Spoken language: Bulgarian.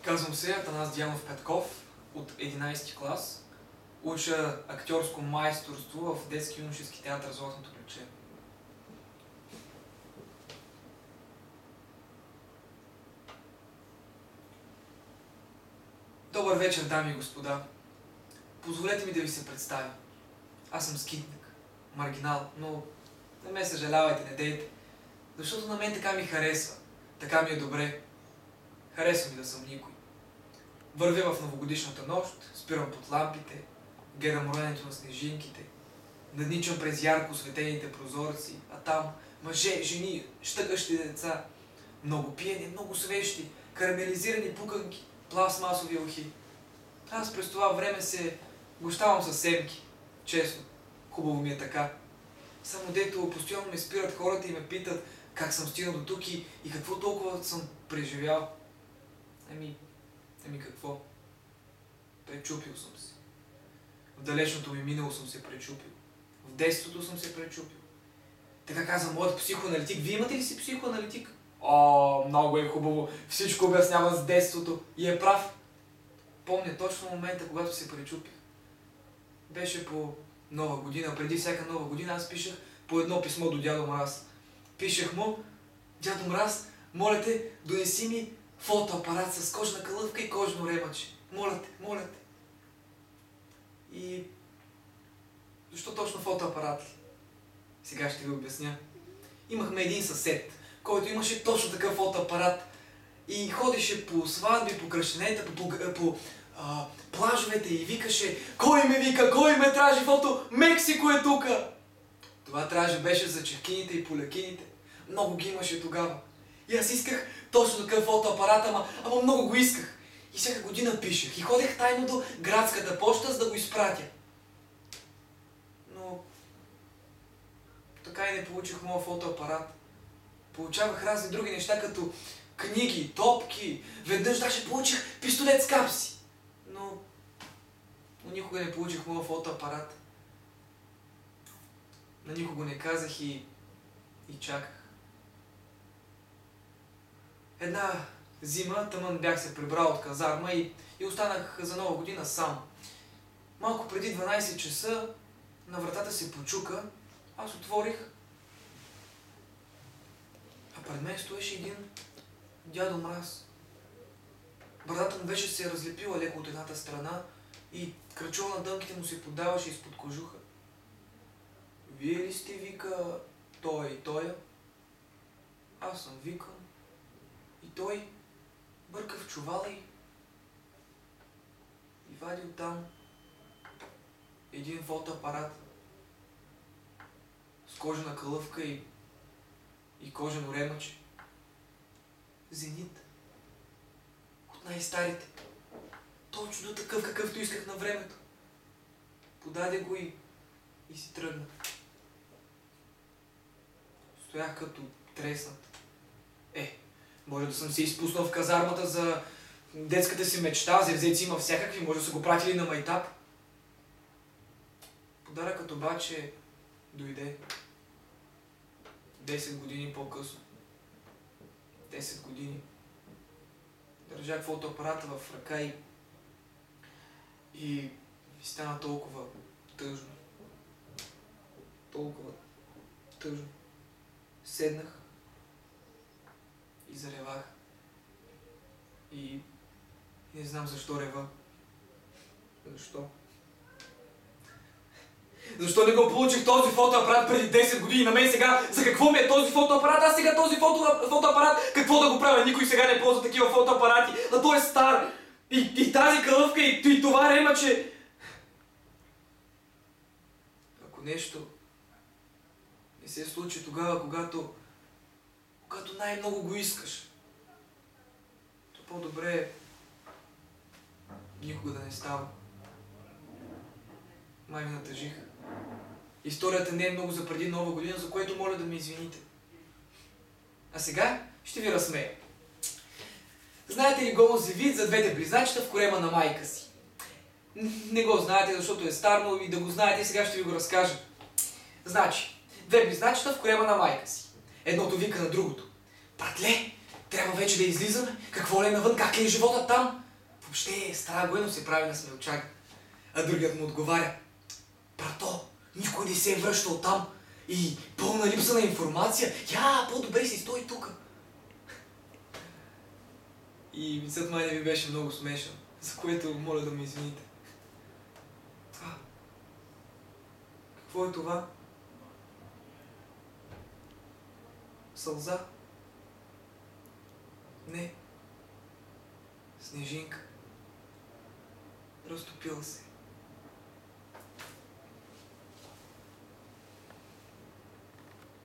Казвам се Атанас Дианов Петков от 11 клас. Уча актьорско майсторство в детски юношески театър Златното ключе. Добър вечер, дами и господа. Позволете ми да ви се представя. Аз съм скитник, маргинал, но не ме съжалявайте, не дейте. Защото на мен така ми харесва, така ми е добре. Харесва ми да съм никой. Вървя в новогодишната нощ, спирам под лампите, гледам роенето на снежинките, надничам през ярко осветените прозорци, а там мъже, жени, щъкащи деца, много пиени, много свещи, карамелизирани пуканки, пластмасови ухи. Аз през това време се гощавам със семки. Честно, хубаво ми е така. Само дето постоянно ме спират хората и ме питат как съм стигнал до тук и какво толкова съм преживял. Ами какво? Пречупил съм се. В далечното ми минало съм се пречупил. В детството съм се пречупил. Така каза моят психоаналитик. Вие имате ли си психоаналитик? О, много е хубаво. Всичко обяснява с детството. И е прав. Помня точно момента, когато се пречупих. Беше по Нова година. Преди всяка Нова година аз пишех по едно писмо до дядо Мраз. Пишех му: дядо Мраз, моля те, донеси ми фотоапарат с кожна калъвка и кожно ремъче. Моля те, моля те. И защо точно фотоапарат ли? Сега ще ви обясня. Имахме един съсед, който имаше точно такъв фотоапарат и ходеше по сватби, по кръщенета, по плажовете и викаше: кой ме вика, кой ме тражи фото, Мексико е тука! Това тражи беше за черкините и полякините. Много ги имаше тогава. И аз исках точно такъв фотоапарат, ама много го исках. И всяка година пишех и ходех тайно до градската поща, за да го изпратя. Но така и не получих моя фотоапарат. Получавах разни други неща, като книги, топки. Веднъж даже получих пистолет с капси. Но никога не получих моя фотоапарат. На никого не казах и чаках. Една зима тъмън бях се прибрал от казарма и останах за Нова година сам. Малко преди 12 часа на вратата се почука, аз отворих, а пред мен стоеше един дядо Мраз. Брадата му беше се разлепила леко от едната страна и кръчол на дънките му се подаваше изпод кожуха. Вие ли сте, вика, той и той? Аз съм, викам. И той бърка в чувала и вади оттам един фотоапарат с кожена калъвка и кожено ремъче. Зенит. От най-старите. Точно такъв, какъвто исках на времето. Подаде го и си тръгна. Стоях като треснат. Може да съм се изпуснал в казармата за детската си мечта, зевзеци има всякакви, може да са го пратили на майтап. Подаръкът обаче дойде 10 години по-късно. 10 години. Държах фотоапарата в ръка и стана толкова тъжно. Толкова тъжно. Седнах и заревах. И не знам защо рева. Защо? Защо не го получих този фотоапарат преди 10 години на мен сега? За какво ми е този фотоапарат? Аз сега този фотоапарат, какво да го правя? Никой сега не ползва такива фотоапарати. А той е стар. И тази калъвка, и това ремъче. Ако нещо не се случи тогава, когато най-много го искаш, то по-добре е никога да не става. Май ме натъжих. Историята не е много за преди Нова година, за което моля да ме извините. А сега ще ви разсмея. Знаете ли гомози вид за двете близначета в корема на майка си? Не го знаете, защото е старно, и да го знаете, сега ще ви го разкажа. Значи, две близначета в корема на майка си. Едното вика на другото: братле, Трябва вече да излизаме. Какво ли е навън? Как ли е живота там? Въобще, стара Гуено се прави на смелчага. А другият му отговаря: брато, никой не се е връщал там. И пълна липса на информация. Я, по-добре си стой тук. И вицът май не ви беше много смешен, за което моля да ме извините. Какво е това? Сълза? Не. Снежинка. Разтопила се.